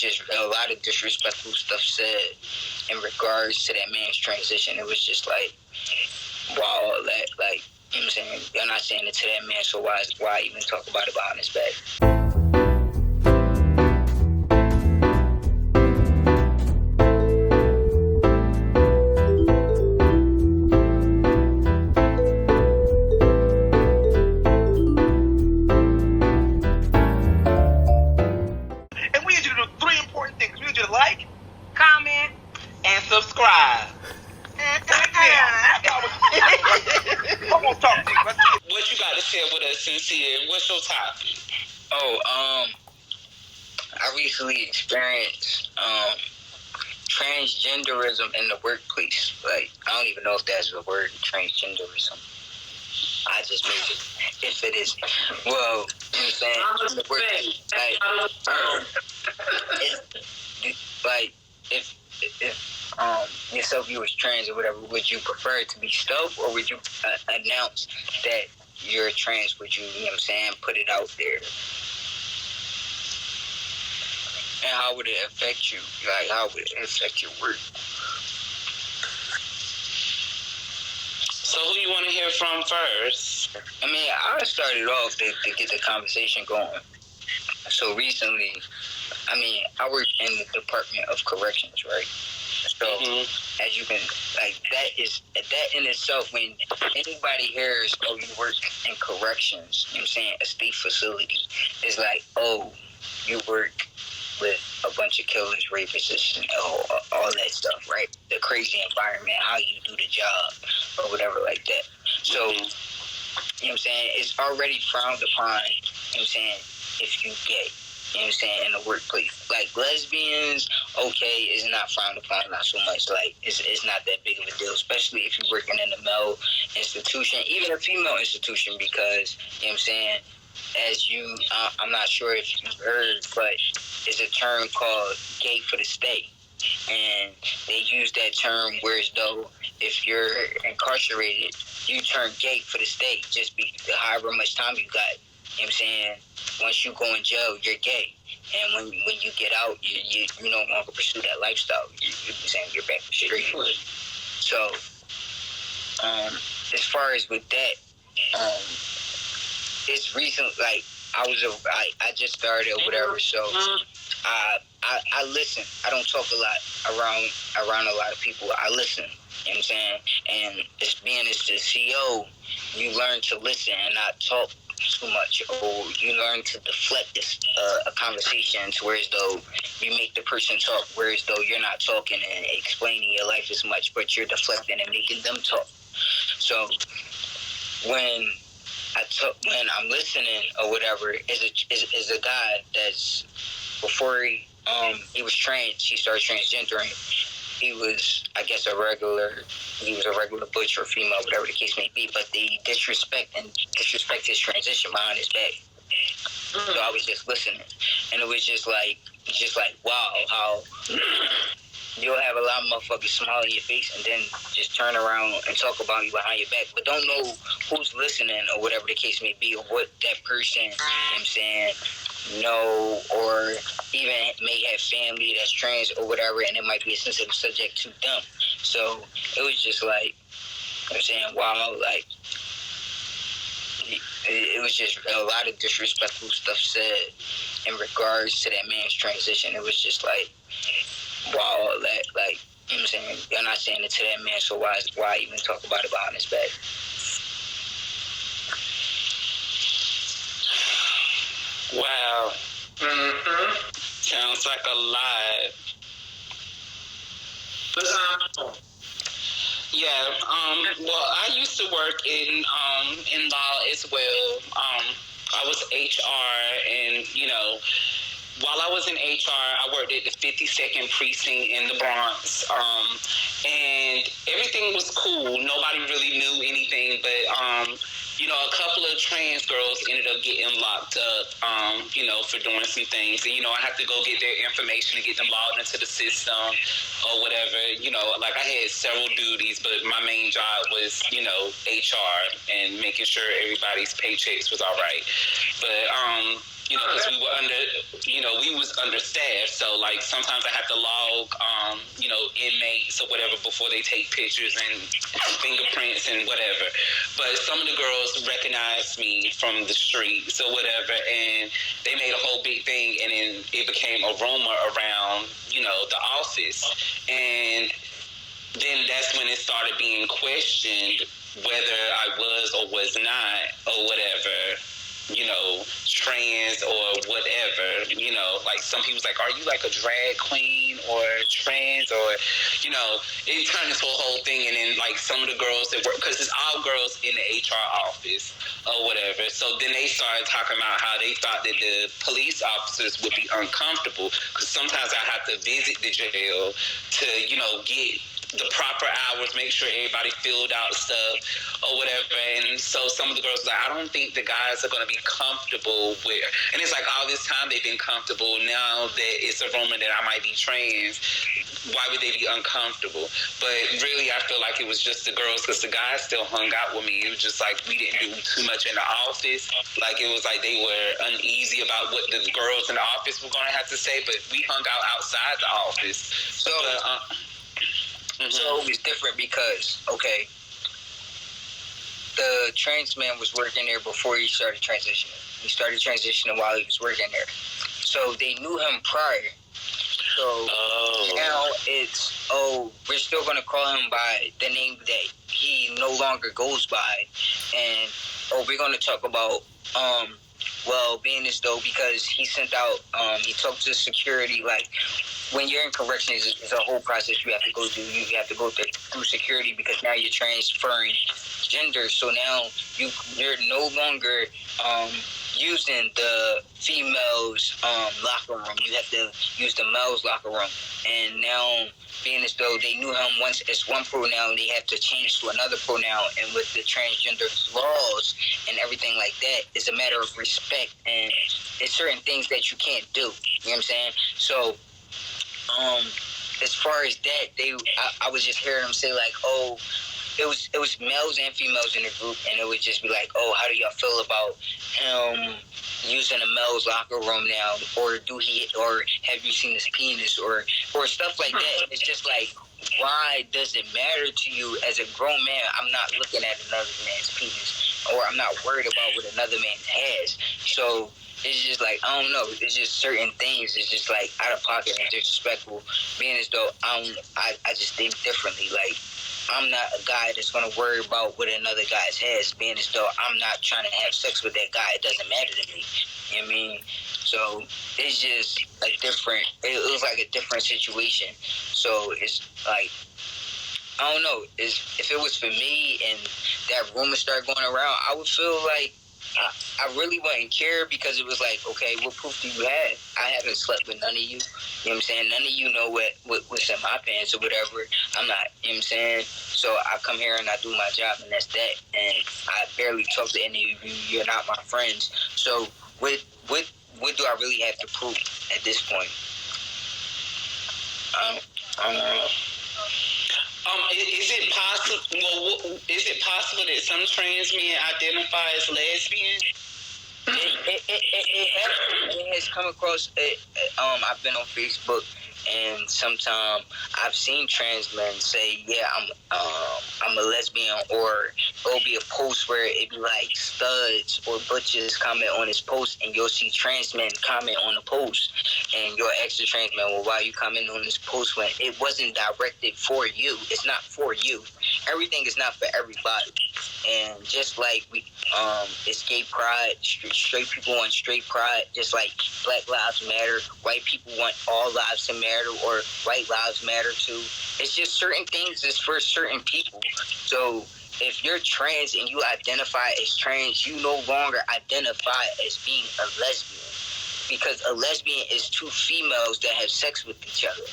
was just a lot of disrespectful stuff said in regards to that man's transition. It was just like, wow, that, like, you know what I'm saying? You're not saying it to that man, so why even talk about it behind his back? And we need you to do 3 important things. We need you to like, comment, and subscribe. I'm gonna talk to you. What you got to share with us, Sincere? What's your topic? I recently experienced transgenderism in the workplace. Like, I don't even know if that's a word, transgenderism. I just made it. If it is, well, you know what I'm saying? In the workplace, like, if yourself, you was trans or whatever, would you prefer it to be stealth, or would you announce that you're trans? Would you, you know what I'm saying, put it out there? And how would it affect you? Like, how would it affect your work? So who you want to hear from first? I mean, I started off to get the conversation going. So recently, I mean, I work in the Department of Corrections, right? So, as you can, like, that in itself, when anybody hears, oh, you work in corrections, you know what I'm saying, a state facility, it's like, oh, you work with a bunch of killers, rapists, and all that stuff, right? The crazy environment, how you do the job, or whatever like that. So, you know what I'm saying, it's already frowned upon, you know what I'm saying, if you gay. You know what I'm saying, in the workplace. Like, lesbians, okay, is not frowned upon, not so much. Like, it's not that big of a deal, especially if you're working in a male institution, even a female institution, because, you know what I'm saying, as you, I'm not sure if you've heard, but it's a term called gay for the state. And they use that term whereas though if you're incarcerated, you turn gay for the state just however much time you got. You know what I'm saying? Once you go in jail, you're gay. And when you get out, you no longer pursue that lifestyle. You're saying you're back to street. So, as far as with that, it's recent. Like, I just started or whatever. So, I listen. I don't talk a lot around a lot of people. I listen. You know what I'm saying? And as the CEO, you learn to listen and not talk too much, or you learn to deflect this a conversation to where as though you make the person talk, whereas though you're not talking and explaining your life as much, but you're deflecting and making them talk. So when I'm listening or whatever, is a guy that's before he was trans, he started transgendering. He was, I guess, a regular butch or female, whatever the case may be, but they disrespect his transition behind his back. So I was just listening, and it was just like, wow, how you'll have a lot of motherfuckers smile in your face and then just turn around and talk about you behind your back, but don't know who's listening or whatever the case may be, or what that person, you know what I'm saying, know, or even may have family that's trans or whatever, and it might be a sensitive subject to them. So it was just like, you know what I'm saying, wow, like, it was just a lot of disrespectful stuff said in regards to that man's transition. It was just like, wow, that, like, you know what I'm saying, you're not saying it to that man, so why even talk about it behind his back? Wow. Sounds like a lot. Yeah. Well, I used to work in law as well. I was HR, and while I was in HR, I worked at the 52nd Precinct in the Bronx, and everything was cool. Nobody really knew anything, but a couple of trans girls ended up getting locked up, for doing some things. And, I had to go get their information and get them logged into the system or whatever. Like, I had several duties, but my main job was, HR and making sure everybody's paychecks was all right. But because we were we was understaffed. So like sometimes I have to log, inmates or whatever before they take pictures and fingerprints and whatever. But some of the girls recognized me from the streets or whatever, and they made a whole big thing, and then it became a rumor around, the office. And then that's when it started being questioned whether I was or was not or whatever, trans or whatever, like some people's like, are you like a drag queen or trans or, it turned into a whole thing. And then like some of the girls that work, because it's all girls in the HR office or whatever. So then they started talking about how they thought that the police officers would be uncomfortable because sometimes I have to visit the jail to, get the proper hours, make sure everybody filled out stuff or whatever. And so some of the girls were like, I don't think the guys are going to be comfortable with, and it's like all this time they've been comfortable. Now that it's a rumor that I might be trans, why would they be uncomfortable? But really, I feel like it was just the girls, because the guys still hung out with me. It was just like we didn't do too much in the office. Like it was like they were uneasy about what the girls in the office were going to have to say, but we hung out outside the office. So, So it was different because, the trans man was working there before he started transitioning. He started transitioning while he was working there. So they knew him prior. So now it's, we're still going to call him by the name that he no longer goes by. And, we're going to talk about, being as though, because he sent out, he talked to security, like, when you're in corrections, it's a whole process you have to go through. You have to go through security because now you're transferring gender. So now you're no longer using the females' locker room. You have to use the males' locker room. And now, being as though they knew him once as one pronoun, they have to change to another pronoun. And with the transgender laws and everything like that, it's a matter of respect. And it's certain things that you can't do. You know what I'm saying? So, as far as that, I was just hearing them say like, it was males and females in the group, and it would just be like, how do y'all feel about him using a male's locker room now, or have you seen his penis, or stuff like that. It's just like, why does it matter to you as a grown man? I'm not looking at another man's penis, or I'm not worried about what another man has. So it's just like, I don't know. It's just certain things. It's just like out of pocket and disrespectful. Being as though I just think differently. Like, I'm not a guy that's gonna worry about what another guy has. Being as though I'm not trying to have sex with that guy. It doesn't matter to me. You know what I mean? So it's just a different. It was like a different situation. So it's like, I don't know. If it was for me and that rumor started going around, I would feel like I really wouldn't care, because it was like, okay, what proof do you have? I haven't slept with none of you. You know what I'm saying? None of you know what's in my pants or whatever. I'm not, you know what I'm saying? So I come here and I do my job, and that's that. And I barely talk to any of you. You're not my friends. So what do I really have to prove at this point? I don't know. Is it possible? Is it possible that some trans men identify as lesbian? It has come across. I've been on Facebook, and sometimes I've seen trans men say, "Yeah, I'm a lesbian," or it'll be a post where it be like studs or butchers comment on his post, and you'll see trans men comment on the post, and you'll ask the trans man, "Well, why are you commenting on this post when it wasn't directed for you? It's not for you. Everything is not for everybody." And just like it's gay pride, straight people want straight pride, just like Black Lives Matter, white people want all lives to matter, or white lives matter too. It's just certain things is for certain people. So if you're trans and you identify as trans, you no longer identify as being a lesbian. Because a lesbian is two females that have sex with each other.